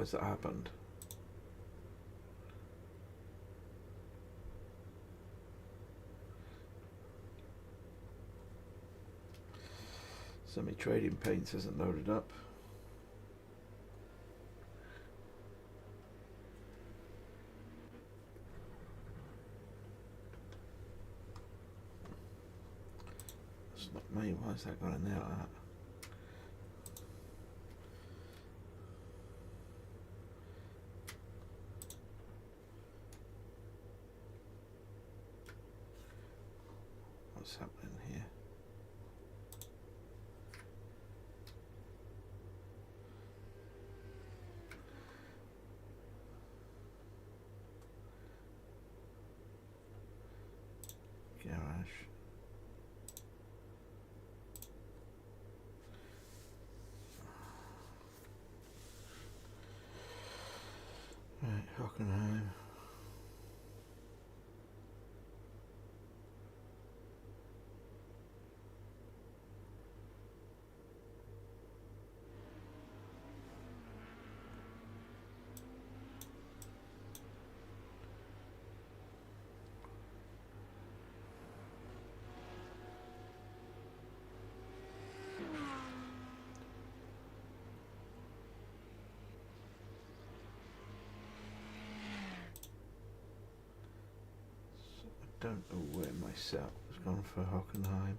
realise that happened. Semi-trading paints hasn't loaded up. It's not me. Why is that got in there like that? What's happening here? Garage. Right, Hockenheim. Don't know where my setup has gone for Hockenheim.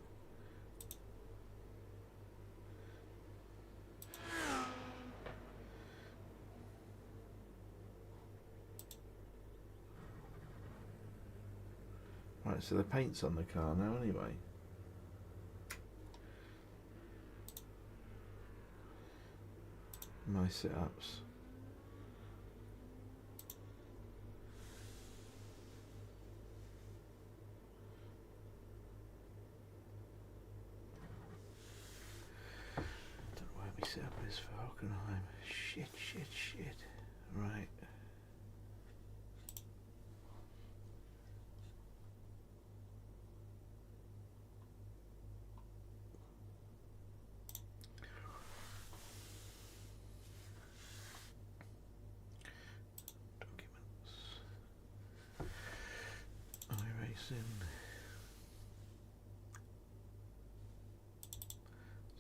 Right, so the paint's on the car now anyway. My setups. Setup is for Hockenheim. Shit. Right. Documents. Iracing.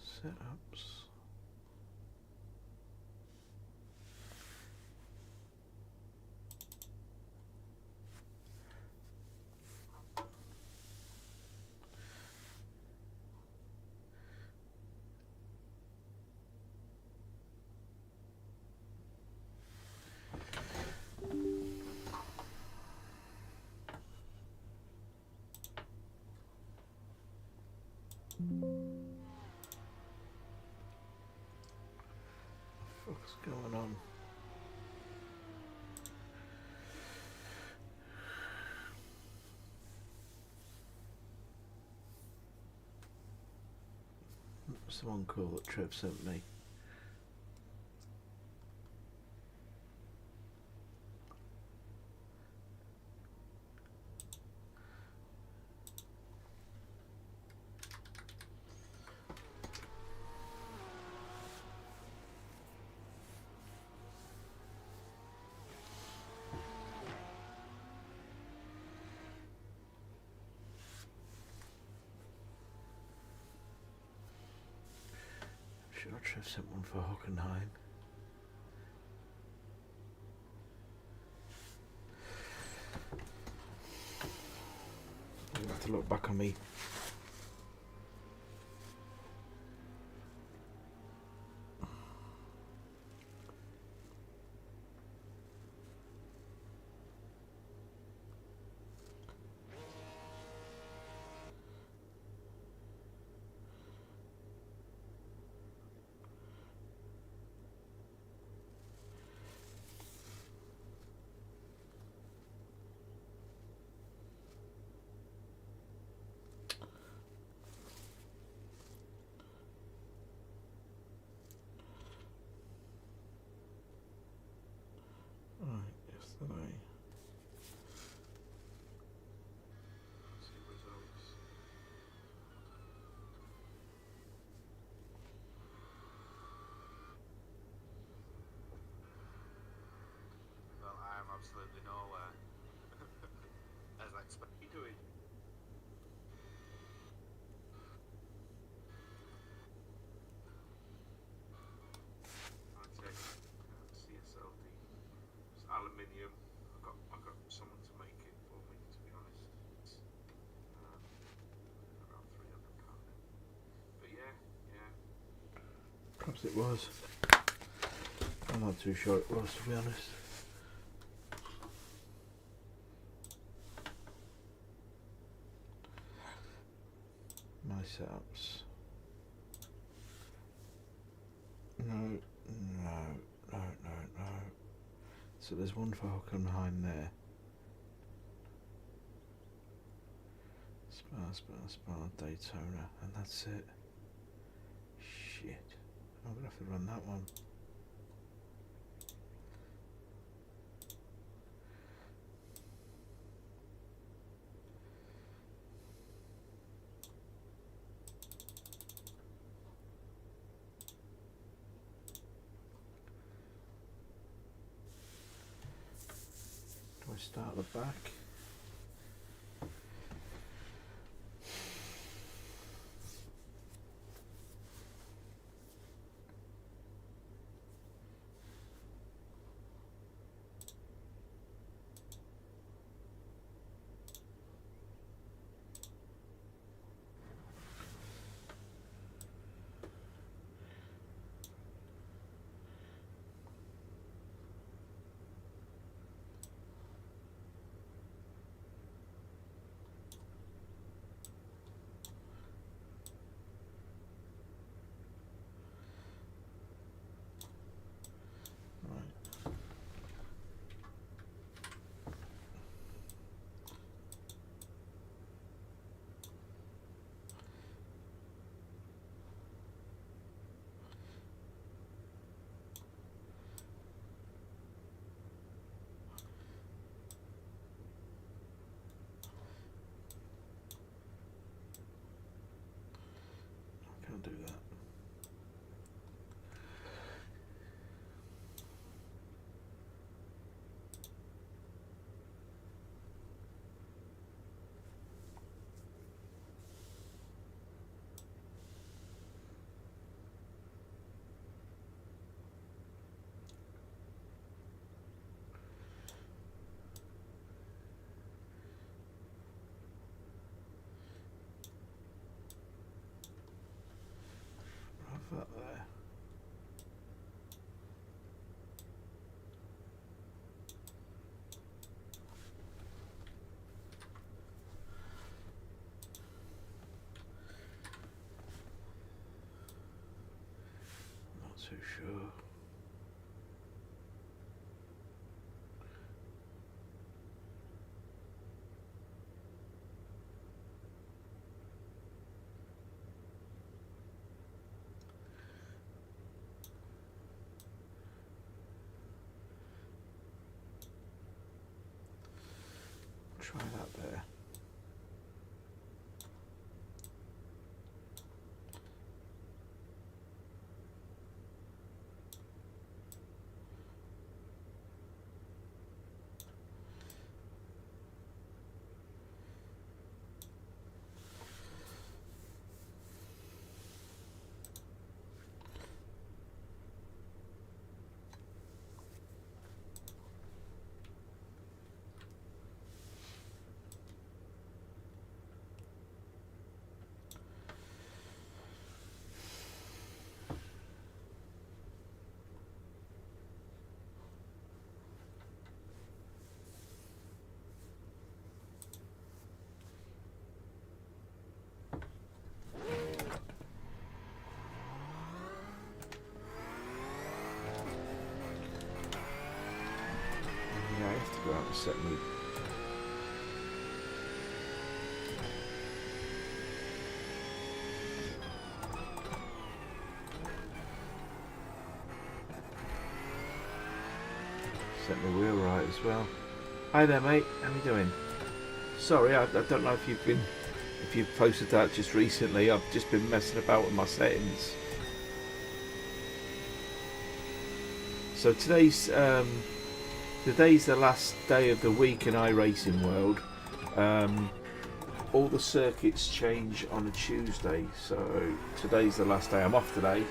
Setups. What's going on? What's the one call that Trev sent me? Sure, Trev sent one for Hockenheim. I'm gonna have to look back on me. Yesterday. Perhaps it was. I'm not too sure it was, to be honest. My setups. No. So there's one for Hockenheim there. Spa, Daytona, and that's it. Shit. I'm gonna have to run that one. Do I start at the back? Can't do that. Have that there. Not too sure. Try that there. Yeah, I have to go out and set me. Set my wheel right as well. Hi there, mate. How you doing? Sorry, I don't know if you've posted that just recently. I've just been messing about with my settings. So today's the last day of the week in iRacing World. All the circuits change on a Tuesday, so today's the last day. I'm off today,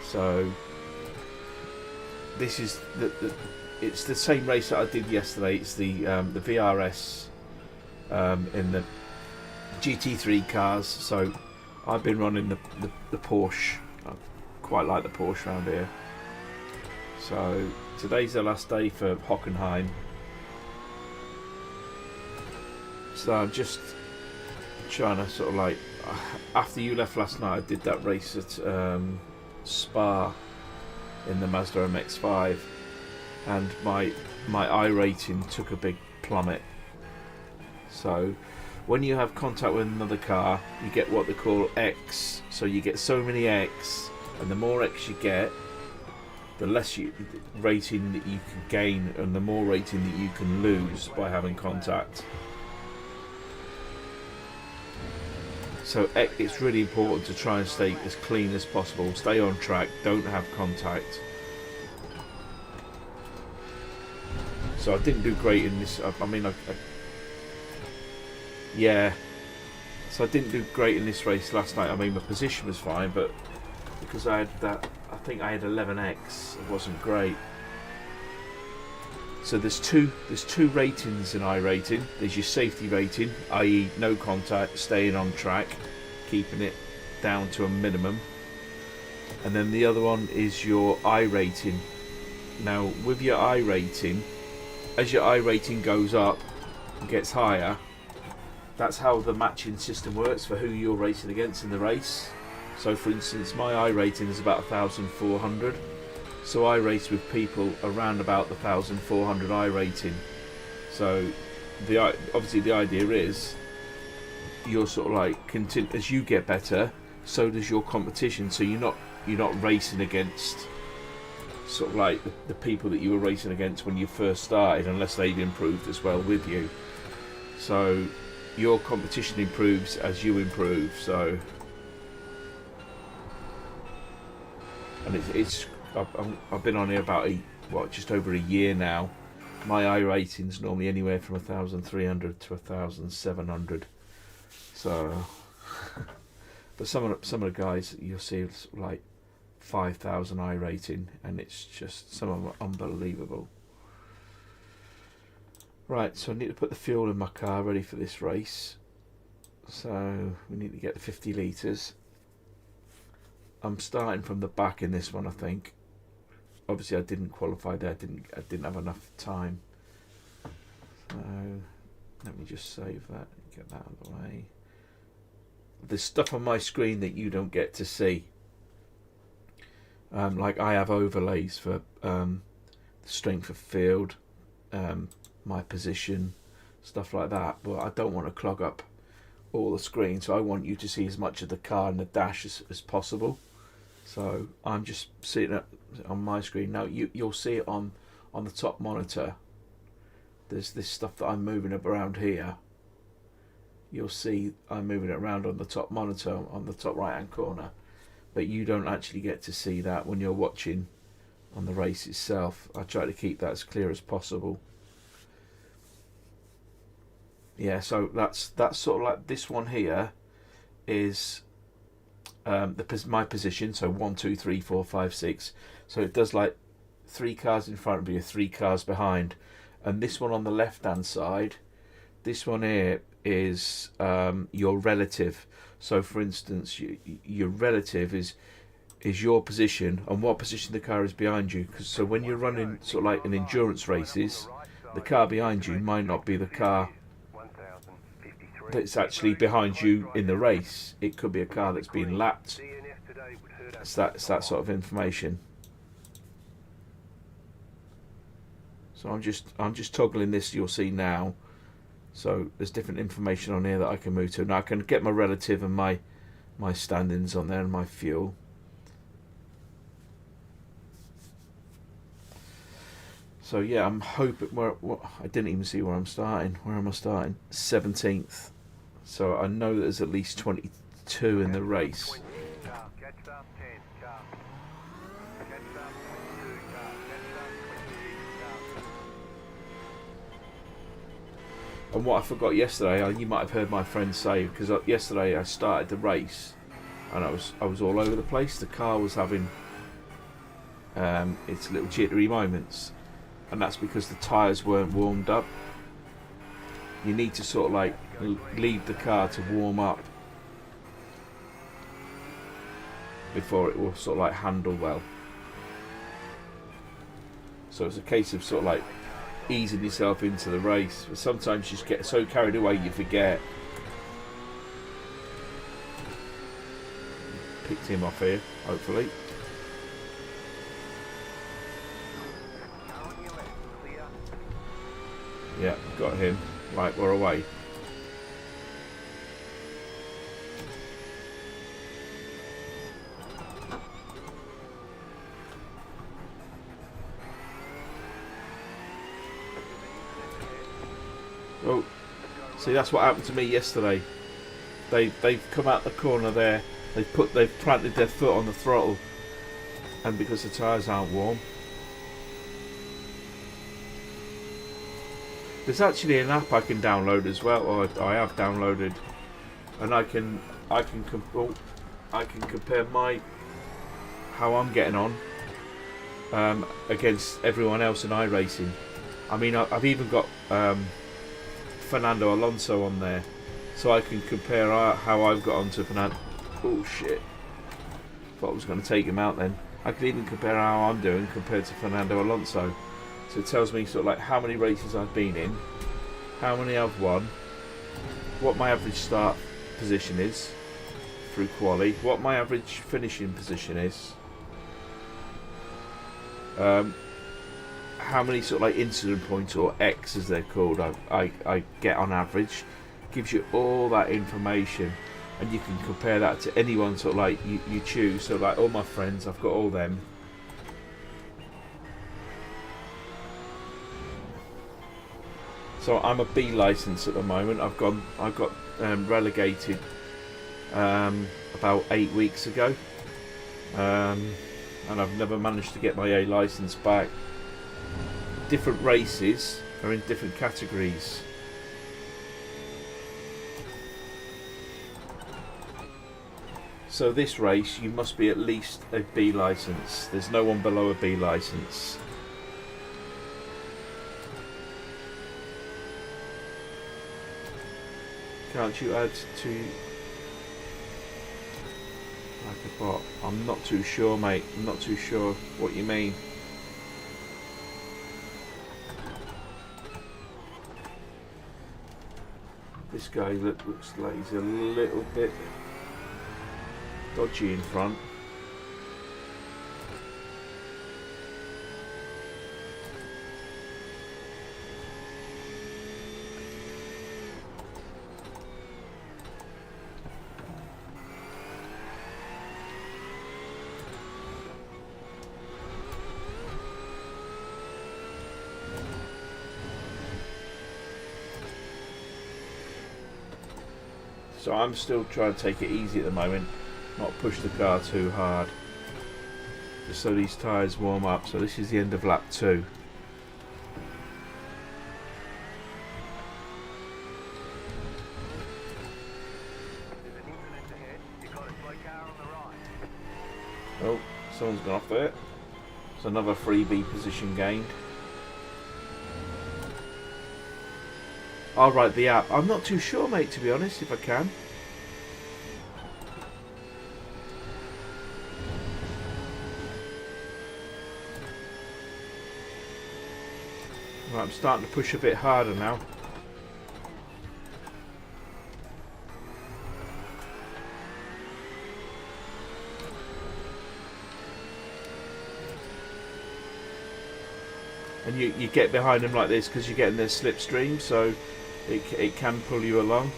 so this is it's the same race that I did yesterday. It's the VRS in the GT3 cars. So I've been running the Porsche. quite like the Porsche around here. So today's the last day for Hockenheim. So I'm just trying to sort of like, after you left last night, I did that race at Spa in the Mazda MX-5, and my I rating took a big plummet. So when you have contact with another car, you get what they call X. So you get so many X, and the more X you get, the less rating that you can gain, and the more rating that you can lose by having contact. So it's really important to try and stay as clean as possible. Stay on track. Don't have contact. So I didn't do great in this. Yeah. So I didn't do great in this race last night. I mean, my position was fine, but because I had that, I think I had 11x. It wasn't great. So there's two ratings in iRating. There's your safety rating, i.e. no contact, staying on track, keeping it down to a minimum. And then the other one is your iRating. Now with your iRating, as your iRating goes up and gets higher, that's how the matching system works for who you're racing against in the race. So for instance, my iRating is about 1,400. So I race with people around about the 1,400 iRating. So obviously the idea is you're sort of like as you get better, so does your competition. So you're not racing against sort of like the people that you were racing against when you first started, unless they've improved as well with you. So your competition improves as you improve. So, and I've been on here about just over a year now. My iRating's normally anywhere from 1,300 to 1,700. So, but some of the guys you'll see like 5,000 iRating, and it's just, some of them are unbelievable. Right, so I need to put the fuel in my car ready for this race. So we need to get the 50 litres. I'm starting from the back in this one, I think. Obviously, I didn't qualify there. I didn't have enough time. So let me just save that and get that out of the way. There's stuff on my screen that you don't get to see. Like I have overlays for the strength of field, my position, stuff like that. But I don't want to clog up all the screen, so I want you to see as much of the car and the dash as possible. So I'm just sitting on my screen now. You'll see it on the top monitor. There's this stuff that I'm moving around here. You'll see I'm moving it around on the top monitor on the top right hand corner, but you don't actually get to see that when you're watching on the race itself. I try to keep that as clear as possible. Yeah, so that's sort of like, this one here is my position. So 1, 2, 3, 4, 5, 6. So it does like 3 cars in front of you, 3 cars behind, and this one on the left hand side, this one here is your relative. So for instance, your relative is your position and what position the car is behind you. So when you're running sort of like in endurance races, the car behind you might not be the car that's actually behind you in the race. It could be a car that's being lapped. It's that sort of information. So I'm just toggling this, you'll see now. So there's different information on here that I can move to. Now I can get my relative and my standings on there and my fuel. So yeah, I'm hoping I didn't even see where I'm starting. Where am I starting? 17th. So I know that there's at least 22 in the race. And what I forgot yesterday, you might have heard my friend say, because yesterday I started the race and I was all over the place. The car was having its little jittery moments, and that's because the tyres weren't warmed up. You need to sort of like leave the car to warm up. before it will sort of like handle well. So it's a case of sort of like easing yourself into the race. But sometimes you just get so carried away you forget. Picked him off here, hopefully. Yeah, got him. Right, we're away. Oh, see, that's what happened to me yesterday. They've come out the corner there. They've planted their foot on the throttle, and because the tyres aren't warm. There's actually an app I can download as well, or I have downloaded, and I can compare how I'm getting on against everyone else in iRacing. I mean, I've even got Fernando Alonso on there, so I can compare how I've got on to Fernando. Oh shit! Thought I was going to take him out then. I can even compare how I'm doing compared to Fernando Alonso. So it tells me sort of like how many races I've been in, how many I've won, what my average start position is through quali, what my average finishing position is, how many sort of like incident points, or X as they're called, I get on average. Gives you all that information, and you can compare that to anyone sort of like you choose. So like all my friends, I've got all them. So I'm a B license at the moment. I got relegated about 8 weeks ago, and I've never managed to get my A license back. Different races are in different categories. So this race, you must be at least a B license. There's no one below a B license. Can't you add to like a bot? I'm not too sure, mate. I'm not too sure what you mean. This guy looks like he's a little bit dodgy in front. So I'm still trying to take it easy at the moment, not push the car too hard, just so these tyres warm up. So this is the end of lap 2. Oh, someone's gone off there. It's another freebie position gained. I'll write the app. I'm not too sure, mate, to be honest, if I can. Right, I'm starting to push a bit harder now. And you get behind them like this because you're getting their slipstream, so it can pull you along.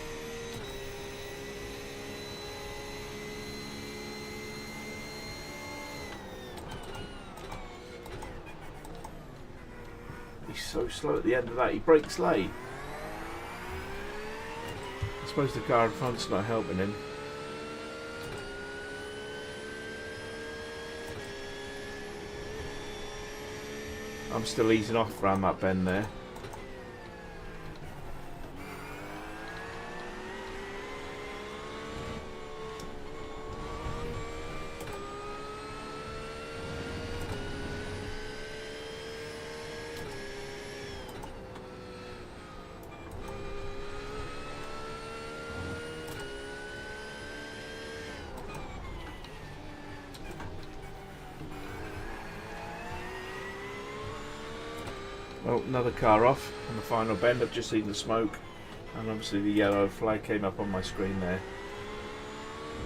He's so slow at the end of that. He brakes late. I suppose the car in front's not helping him. I'm still easing off around that bend there. Oh, another car off on the final bend. I've just seen the smoke, and obviously the yellow flag came up on my screen there.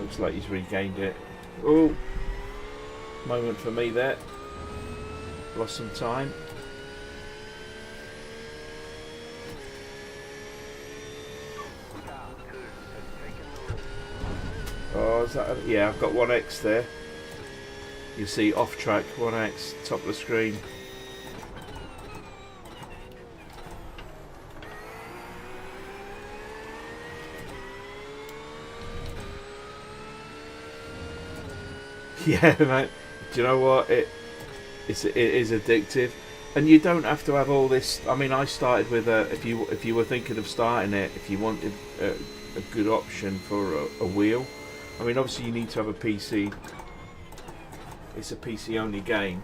Looks like he's regained it. Oh, moment for me there. Lost some time. Oh, is that? Yeah, I've got 1x there. You see off track 1x, top of the screen. Yeah, mate. Do you know what? It is addictive, and you don't have to have all this. I mean, I started with if you were thinking of starting it, if you wanted a good option for a wheel. I mean, obviously you need to have a PC. It's a PC only game.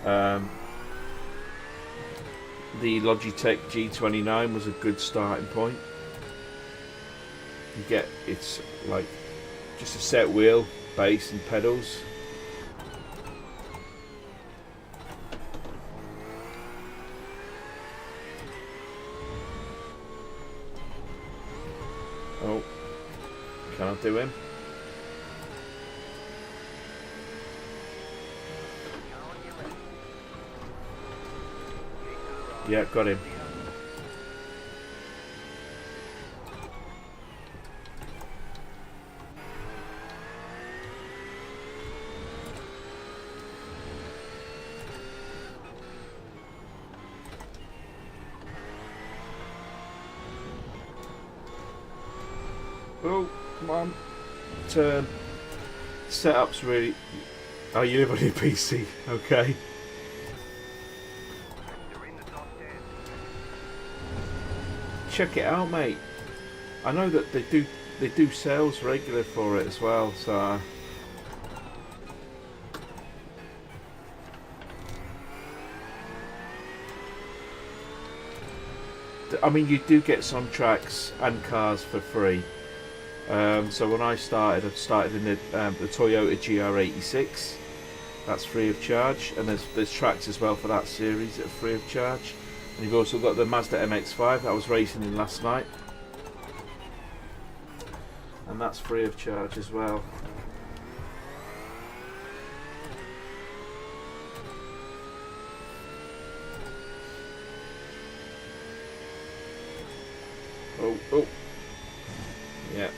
The Logitech G29 was a good starting point. You get, it's like just a set wheel, bass and pedals. Oh, cannot do him. Yeah, got him. Oh, come on. Turn. Setup's really... Oh, you live on your PC. Okay. Check it out, mate. I know that they do sales regular for it as well, so... I mean, you do get some tracks and cars for free. So when I started in the Toyota GR86. That's free of charge, and there's tracks as well for that series that are free of charge. And you've also got the Mazda MX-5 that I was racing in last night, and that's free of charge as well. Oh, yeah.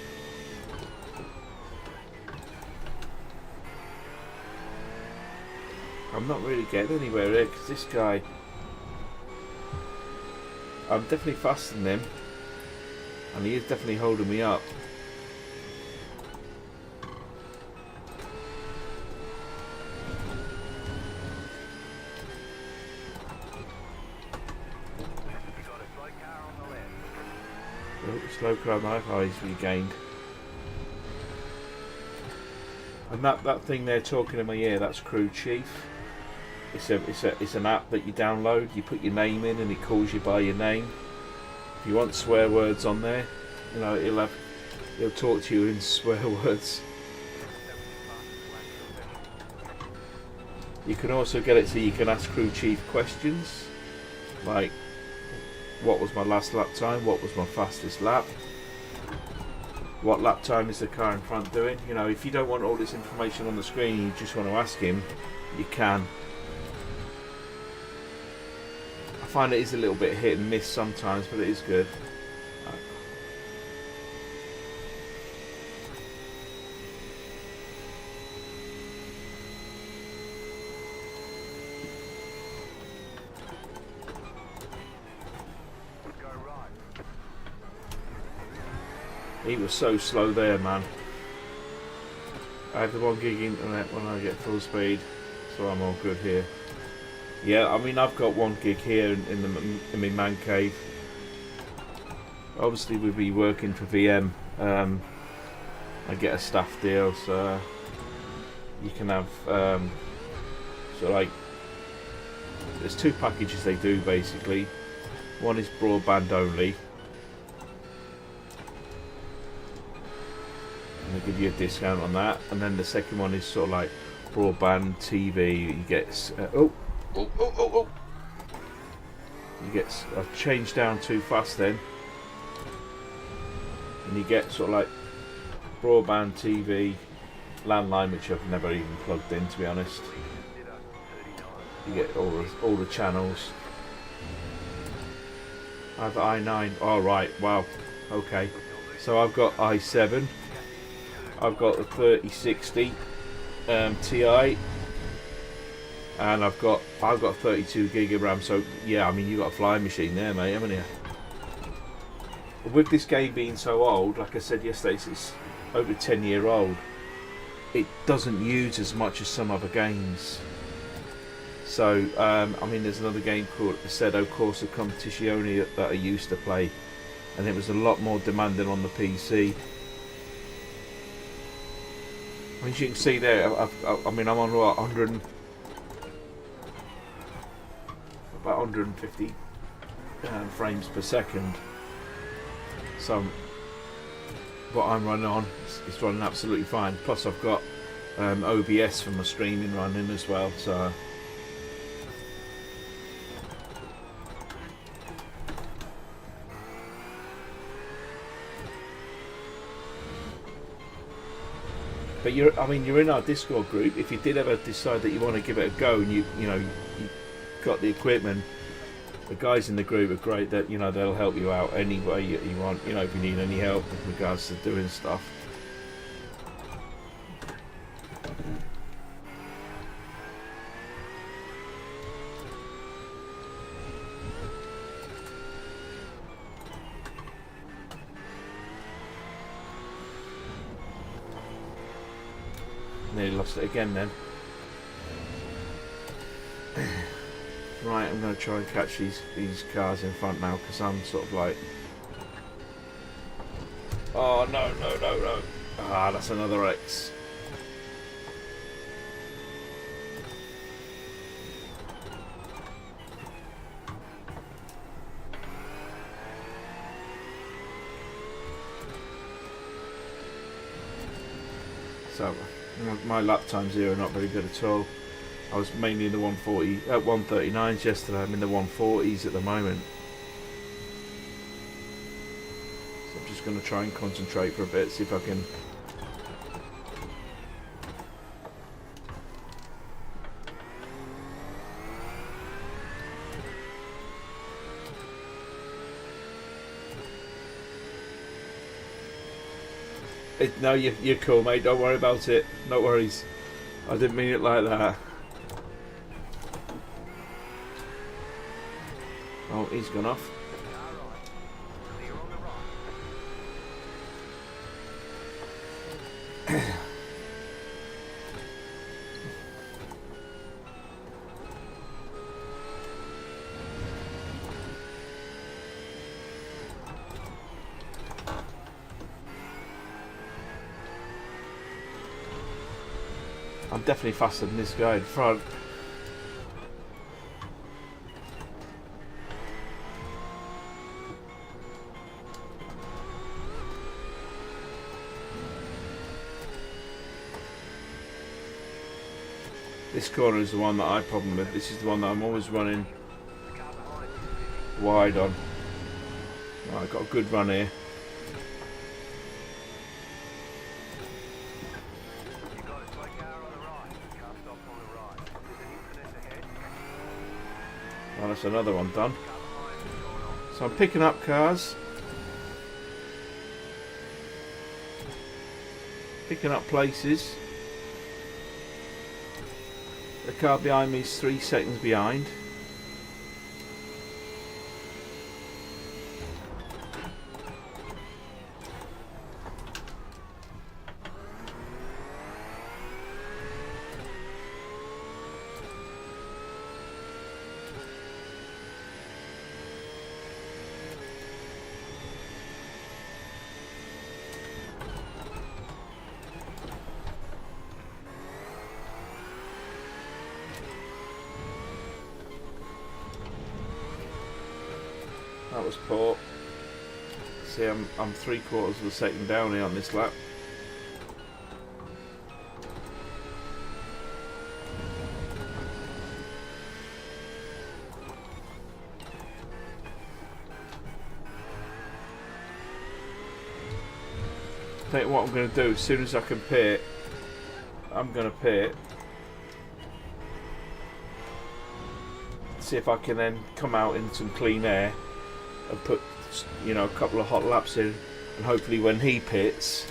I'm not really getting anywhere here because this guy, I'm definitely faster than him, and he is definitely holding me up. Oh, slow car on the left. Oh, he's regained. And that thing they're talking in my ear, that's Crew Chief. It's an app that you download. You put your name in, and it calls you by your name. If you want swear words on there, you know he'll talk to you in swear words. You can also get it so you can ask Crew Chief questions, like what was my last lap time, what was my fastest lap, what lap time is the car in front doing. You know, if you don't want all this information on the screen, you just want to ask him, you can. I find it is a little bit hit and miss sometimes, but it is good. He was so slow there, man. I have the 1 gig internet when I get full speed, so I'm all good here. Yeah, I mean, I've got 1 gig here in my man cave. Obviously, we'll be working for VM. I get a staff deal, so you can have so like there's 2 packages they do basically. One is broadband only, and they give you a discount on that, and then the second one is sort of like broadband TV. You get You get a change down too fast then, and you get sort of like broadband TV, landline, which I've never even plugged in, to be honest. You get all the channels. I have i9. Oh right, wow. Okay. So I've got i7. I've got the 3060 Ti, and I've got 32 gig of RAM. So yeah, I mean, you got a flying machine there, mate, haven't you? With this game being so old, like I said yesterday, it's over 10-year-old. It doesn't use as much as some other games. So I mean, there's another game called Assetto Corsa Competizione that I used to play, and it was a lot more demanding on the PC. I mean, as you can see there, I mean, I'm on what, 100, about 150 frames per second. So what I'm running on is running absolutely fine. Plus I've got OBS for my streaming running as well. So but you're in our Discord group. If you did ever decide that you want to give it a go, and you got the equipment, the guys in the group are great. That they'll help you out any way you want. If you need any help with regards to doing stuff. Nearly lost it again then. Right, I'm going to try and catch these cars in front now, because I'm sort of like... Oh, no. Ah, that's another X. So, my lap times here are not very good at all. I was mainly in the 139s yesterday. I'm in the 140s at the moment. So I'm just going to try and concentrate for a bit, see if I can... No, you're cool, mate. Don't worry about it. No worries. I didn't mean it like that. Oh, he's gone off. I'm definitely faster than this guy in front. This corner is the one that I have problem with. This is the one that I'm always running wide on. Right, I've got a good run here. Oh, that's another one done. So I'm picking up cars. Picking up places. The car behind me is 3 seconds behind. That was poor. See, I'm 3/4 of a second down here on this lap. think what I'm going to do, as soon as I can pit, I'm going to pit. See if I can then come out in some clean air and put, you know, a couple of hot laps in, and hopefully when he pits,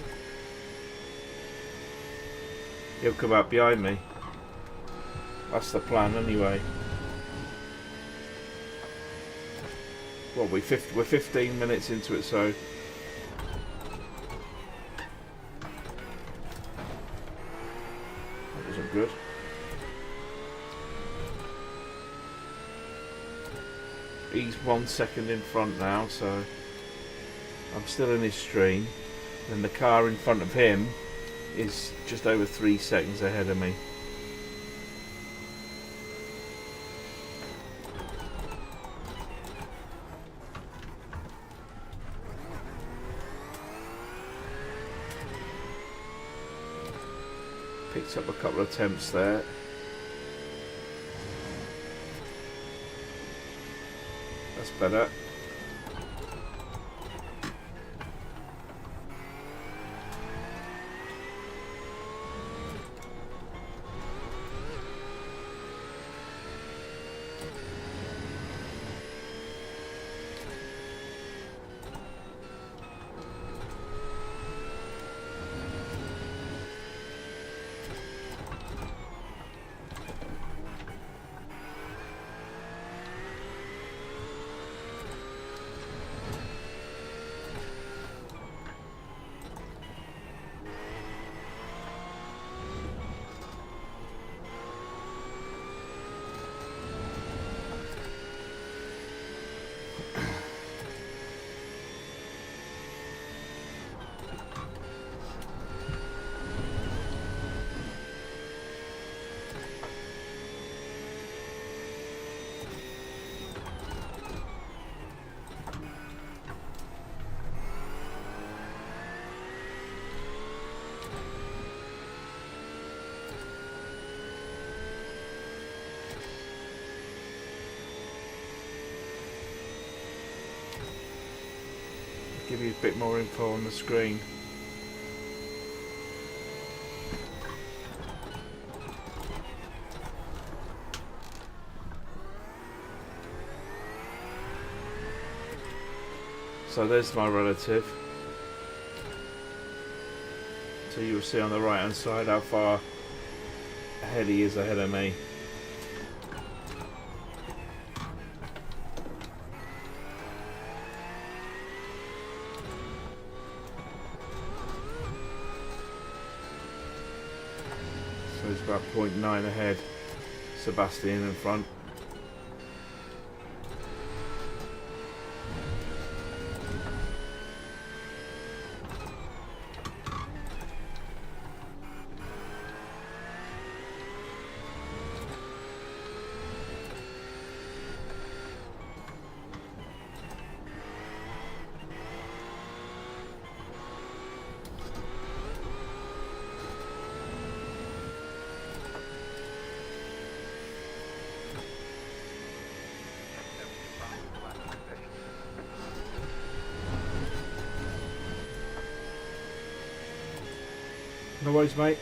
he'll come out behind me. That's the plan anyway. Well, we're 15 minutes into it, so that wasn't good. He's 1 second in front now, so I'm still in his stream. And the car in front of him is just over 3 seconds ahead of me. Picked up a couple of attempts there. That's better. Give you a bit more info on the screen. So there's my relative. So you will see on the right hand side how far ahead he is ahead of me. So he's about 0.9 ahead. Sebastian in front. No worries, mate.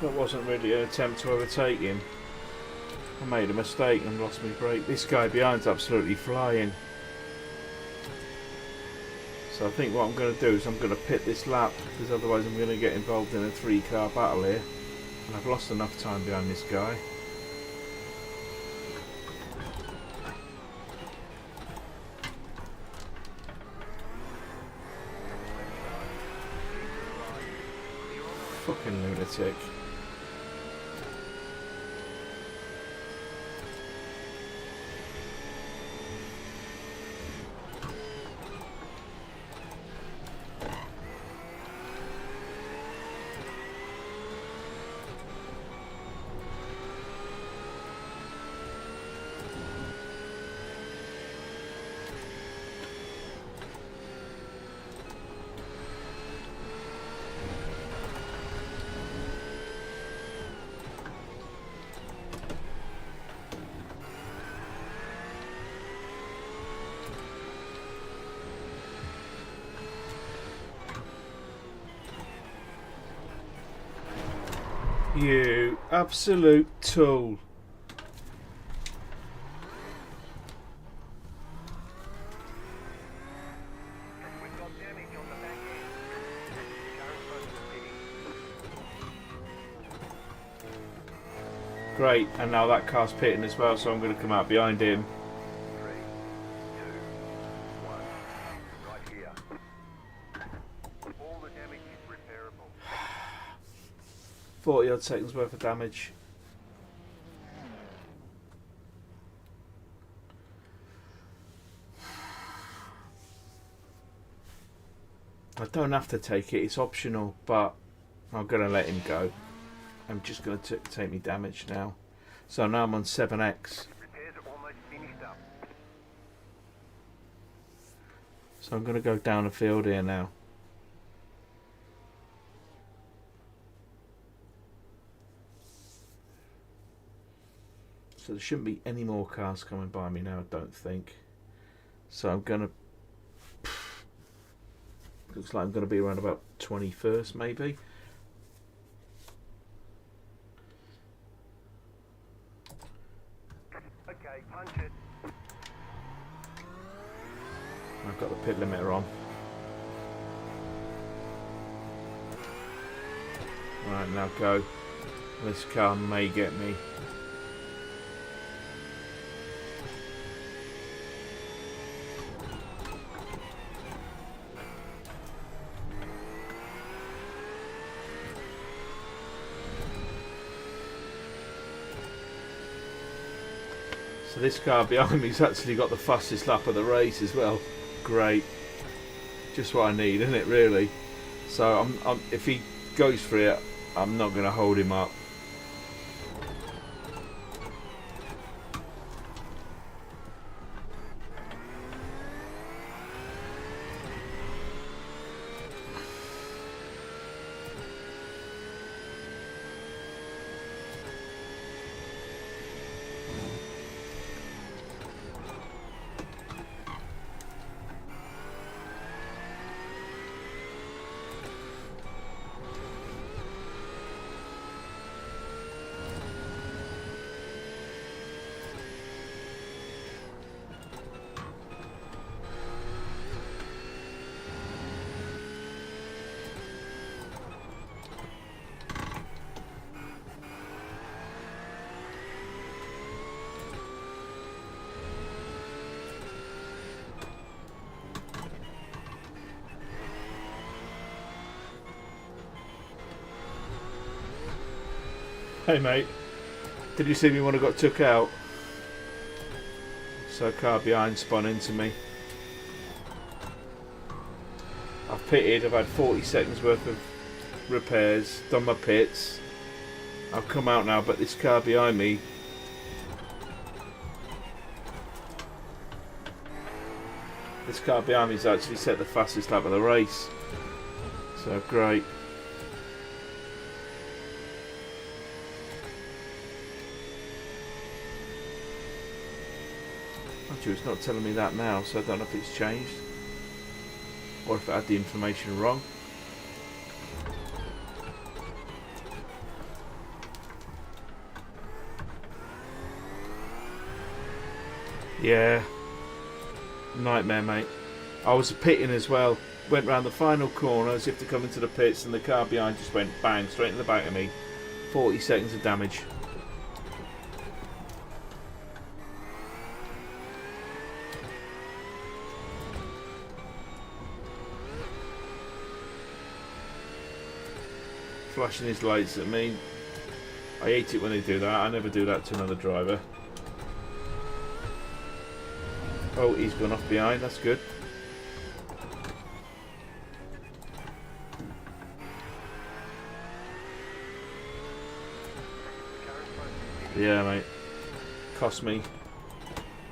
That wasn't really an attempt to overtake him. I made a mistake and lost my brake. This guy behind's absolutely flying. So I think what I'm going to do is I'm going to pit this lap, because otherwise I'm going to get involved in a 3-car battle here. And I've lost enough time behind this guy. Fucking lunatic. You absolute tool. Great, and now that car's pitting as well, so I'm going to come out behind him. 3, 2, 1. Right here. All the damage is repairable. 40 odd seconds worth of damage. I don't have to take it, it's optional, but I'm going to let him go. I'm just going to take me damage now. So now I'm on 7x. Repairs are almost finished up. So I'm going to go down the field here now. So there shouldn't be any more cars coming by me now, I don't think. So I'm going to... Looks like I'm going to be around about 21st maybe. Okay, punch it. I've got the pit limiter on. Right, now go. This car may get me. So this car behind me's actually got the fastest lap of the race as well. Great. Just what I need, isn't it, really? So if he goes for it, I'm not going to hold him up. Hey mate, did you see me when I got took out? So a car behind spun into me. I've pitted, I've had 40 seconds worth of repairs, done my pits. I've come out now, but this car behind me, has actually set the fastest lap of the race. So great. It's not telling me that now, so I don't know if it's changed or if it had the information wrong. Yeah. Nightmare, mate. I was pitting as well. Went round the final corner as if to come into the pits, and the car behind just went bang straight in the back of me. 40 seconds of damage. Flashing his lights at me. I hate it when they do that. I never do that to another driver. Oh, he's gone off behind. That's good. Yeah, mate. Cost me.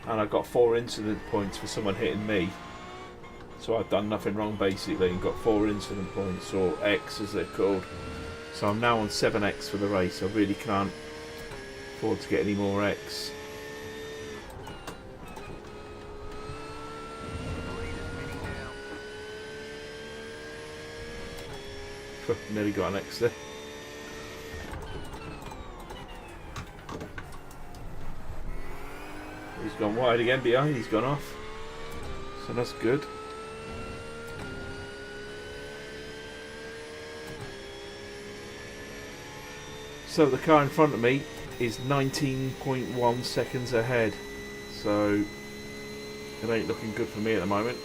And I got 4 incident points for someone hitting me. So I've done nothing wrong basically and got 4 incident points, or X as they're called. So I'm now on 7X for the race. I really can't afford to get any more X. Nearly got an X there. He's gone wide again behind, he's gone off. So that's good. So the car in front of me is 19.1 seconds ahead. So it ain't looking good for me at the moment.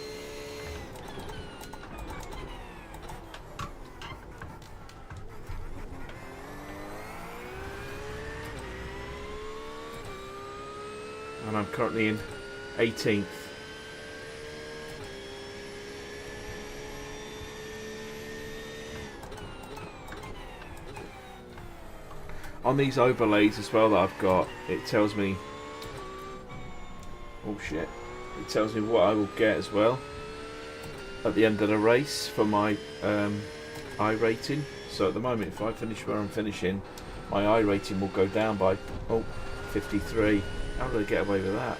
And I'm currently in 18th. On these overlays as well that I've got, it tells me, oh shit, it tells me what I will get as well at the end of the race for my I rating. So at the moment, if I finish where I'm finishing, my I rating will go down by 53. How did I get away with that?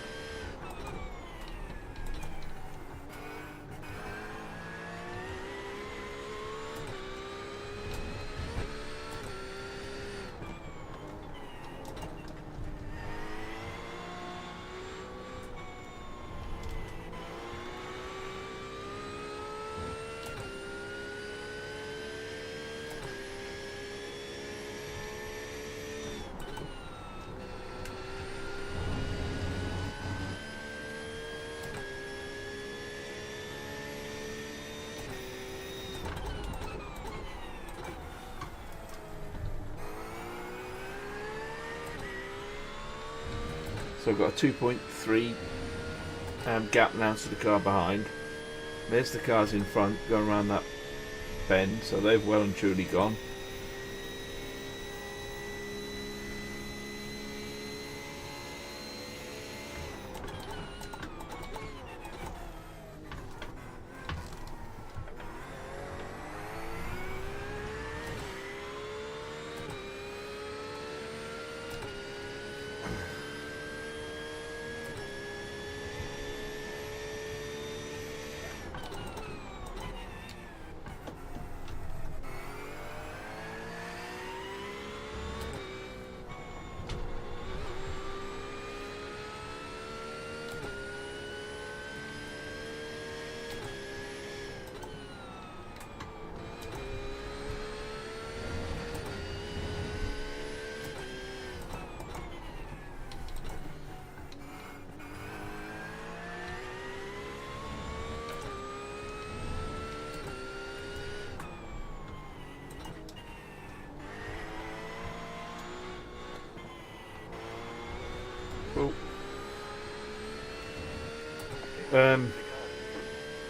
So I've got a 2.3 gap now to the car behind. There's the cars in front going around that bend, so they've well and truly gone.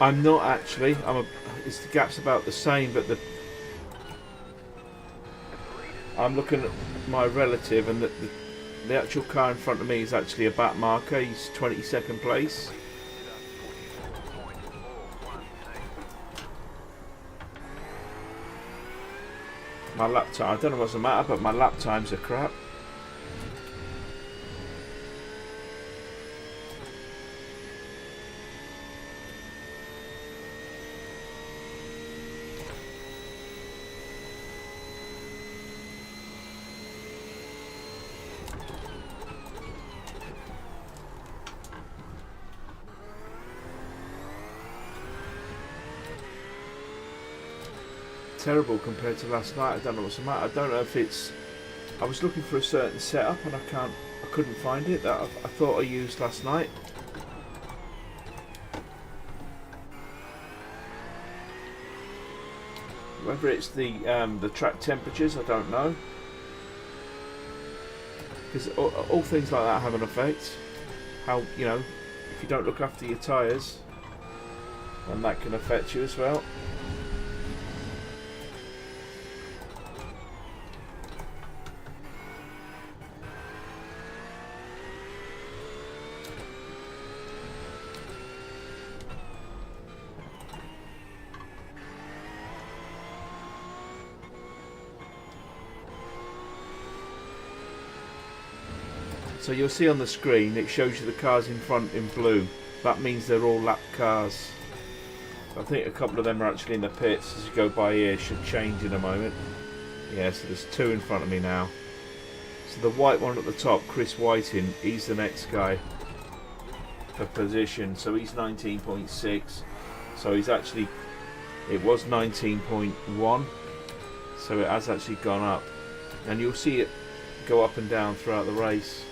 I'm not actually. It's the gap's about the same, but I'm looking at my relative, and the actual car in front of me is actually a back marker. He's 22nd place. My lap time, I don't know what's the matter, but my lap times are crap. terrible compared to last night. I don't know what's the matter. I don't know if it's... I was looking for a certain setup and I couldn't find it that I thought I used last night. Whether it's the track temperatures, I don't know. Because all things like that have an effect. How, you know, if you don't look after your tyres, then that can affect you as well. So you'll see on the screen it shows you the cars in front in blue. That means they're all lap cars. I think a couple of them are actually in the pits as you go by here. Should change in a moment. Yeah, so there's two in front of me now. So the white one at the top, Chris Whiting, he's the next guy for position. So he's 19.6. So he's actually, it was 19.1. So it has actually gone up. And you'll see it go up and down throughout the race.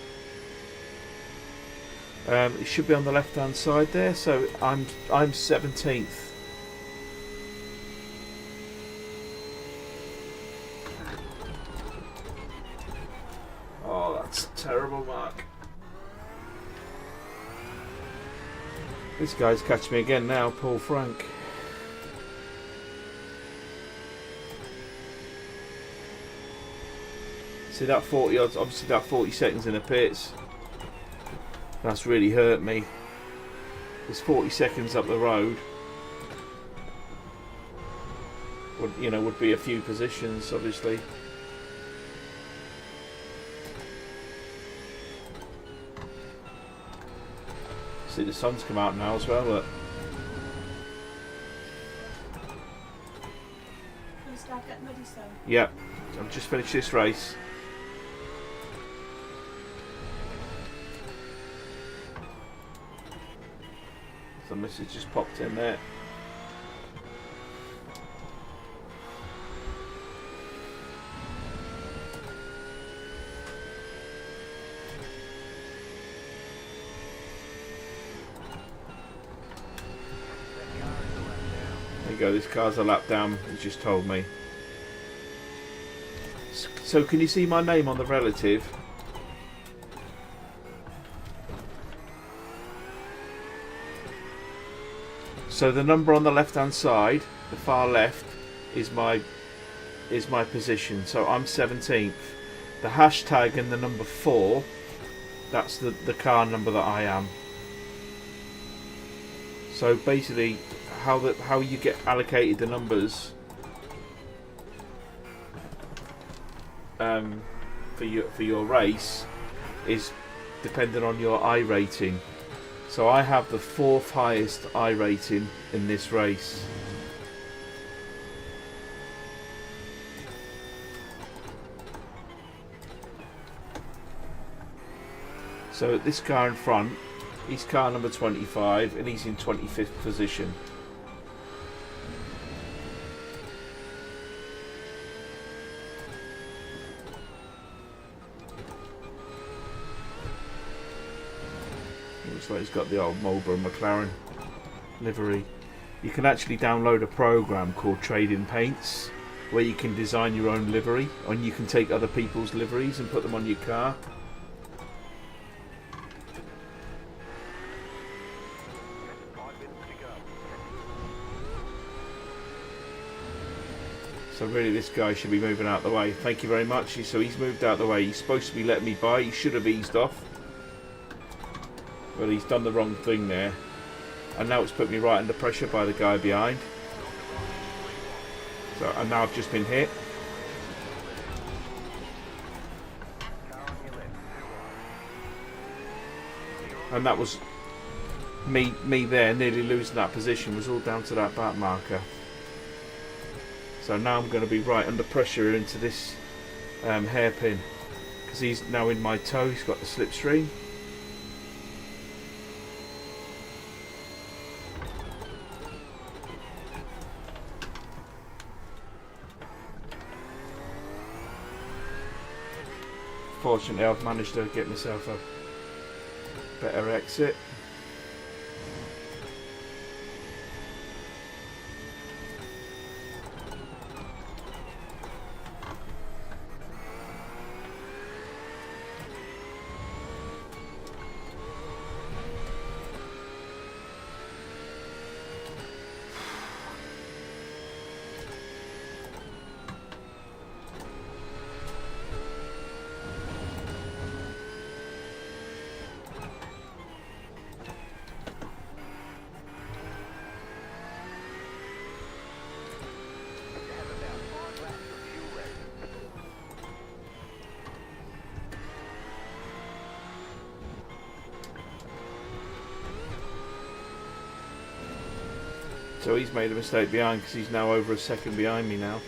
It should be on the left hand side there, so I'm 17th. Oh, that's a terrible mark. This guy's catching me again now, Paul Frank. See that 40 odds, obviously that 40 seconds in the pits. That's really hurt me. There's 40 seconds up the road. Would be a few positions, obviously. See the sun's come out now as well. Look. Gonna start getting ready soon. Yeah, I've just finished this race. The message just popped in there. There you go, this car's a lap down, he just told me. So can you see my name on the relative? So the number on the left hand side, the far left, is my position. So I'm 17th. The hashtag and the number 4, that's the car number that I am. So basically how you get allocated the numbers for your race is dependent on your I rating. So I have the 4th highest I rating in this race. So this car in front, he's car number 25 and he's in 25th position. Looks like he's got the old Marlboro McLaren livery. You can actually download a program called Trading Paints where you can design your own livery and you can take other people's liveries and put them on your car. So really this guy should be moving out of the way. Thank you very much. So he's moved out of the way. He's supposed to be letting me by. He should have eased off. Well, he's done the wrong thing there. And now it's put me right under pressure by the guy behind. So, and now I've just been hit. And that was me there nearly losing that position was all down to that back marker. So now I'm going to be right under pressure into this hairpin because he's now in my toe. He's got the slipstream. Fortunately, I've managed to get myself a better exit. You have about 5 laps of fuel left. So he's made a mistake behind because he's now over a second behind me now.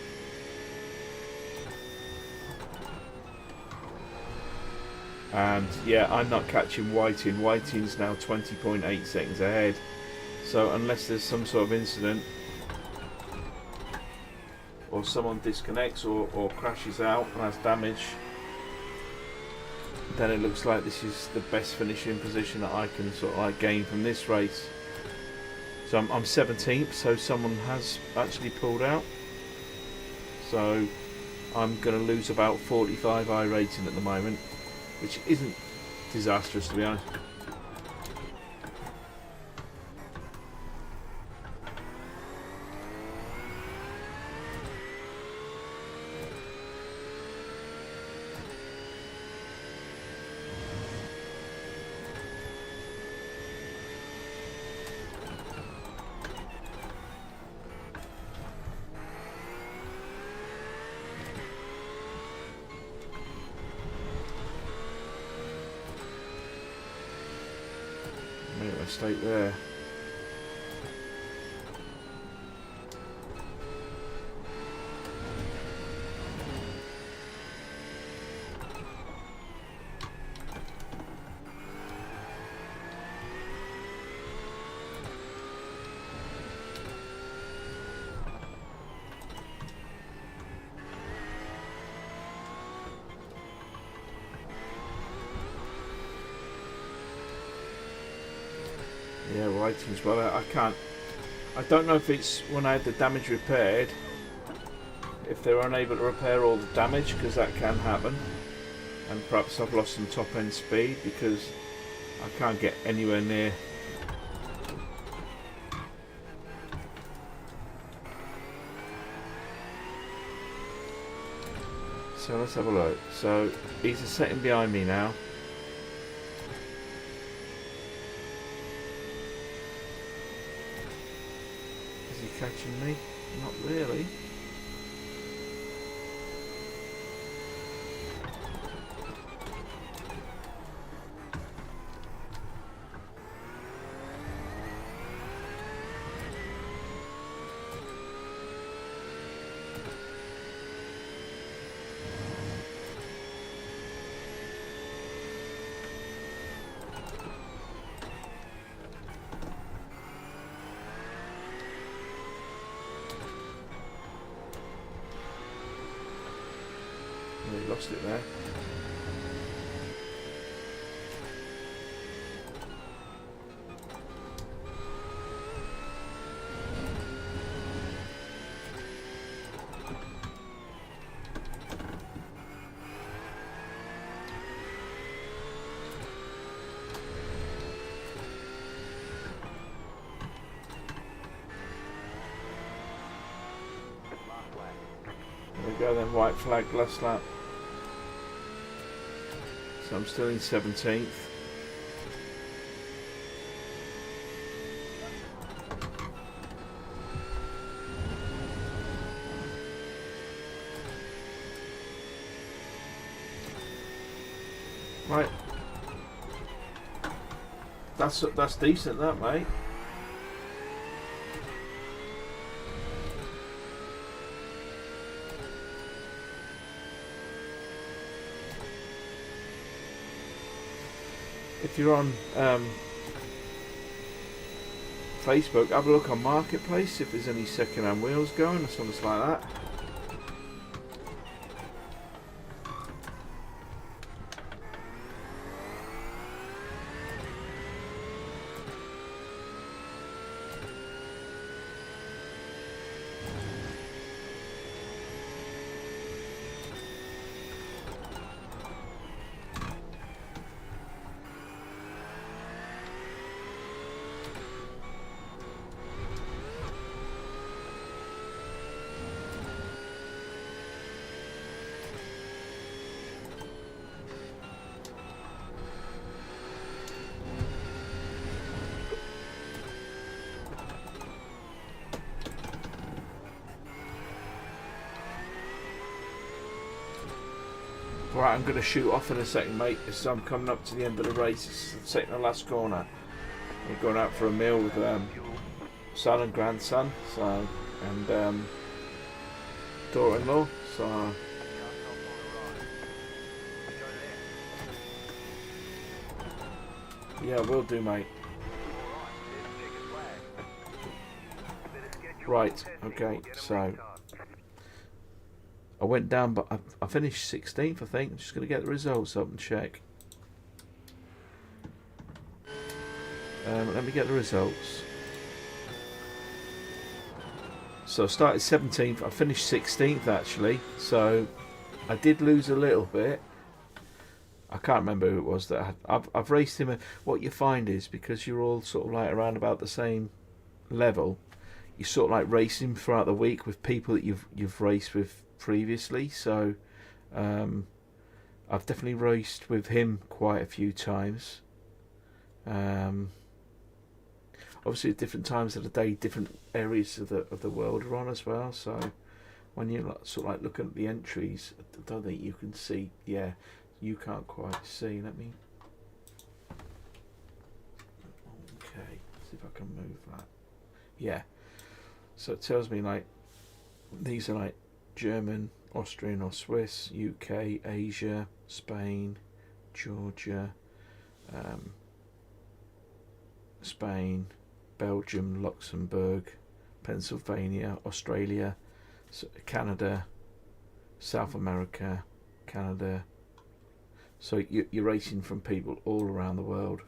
And yeah, I'm not catching Whiting. Whiting's now 20.8 seconds ahead. So unless there's some sort of incident or someone disconnects or crashes out and has damage, then it looks like this is the best finishing position that I can sort of like gain from this race. So I'm 17th, so someone has actually pulled out. So I'm going to lose about 45 I rating at the moment, which isn't disastrous to be honest. Make a mistake there. Yeah, Whiting's well out. I don't know if it's when I had the damage repaired, if they're unable to repair all the damage, because that can happen. And perhaps I've lost some top end speed because I can't get anywhere near. So let's have a look. So he's a second behind me now. Is he catching me? Not really. We lost it there. Last lap. There we go then, white flag last lap. So I'm still in 17th. Right. That's decent, that, mate. If you're on Facebook, have a look on Marketplace if there's any second-hand wheels going or something like that. Right, I'm going to shoot off in a second, mate. So I'm coming up to the end of the race. It's taking the last corner. We're going out for a meal with son and grandson, so and daughter-in-law. So yeah, will do, mate. Right, okay, so I went down, but I finished 16th, I think. I'm just going to get the results up and check. Let me get the results. So I started 17th, I finished 16th actually, so I did lose a little bit. I can't remember who it was that I've raced him. What you find is, because you're all sort of like around about the same level, you sort of like racing throughout the week with people that you've raced with previously. So I've definitely raced with him quite a few times. Obviously at different times of the day, different areas of the world are on as well. So when you sort of like looking at the entries, I don't think you can see. Yeah, you can't quite see. Let me. Okay, see if I can move that. Yeah. So it tells me like these are like German, Austrian or Swiss, UK, Asia, Spain, Georgia, Spain, Belgium, Luxembourg, Pennsylvania, Australia, Canada, South America, Canada. So you're racing from people all around the world.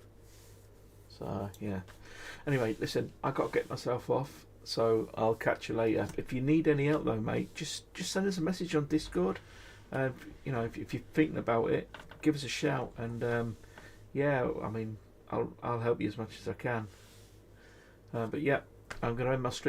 So yeah. Anyway, listen, I got to get myself off, so I'll catch you later. If you need any help though, mate, just send us a message on Discord. You know, if you're thinking about it, give us a shout, and yeah, I mean, I'll help you as much as I can. But yeah, I'm going to end my stream.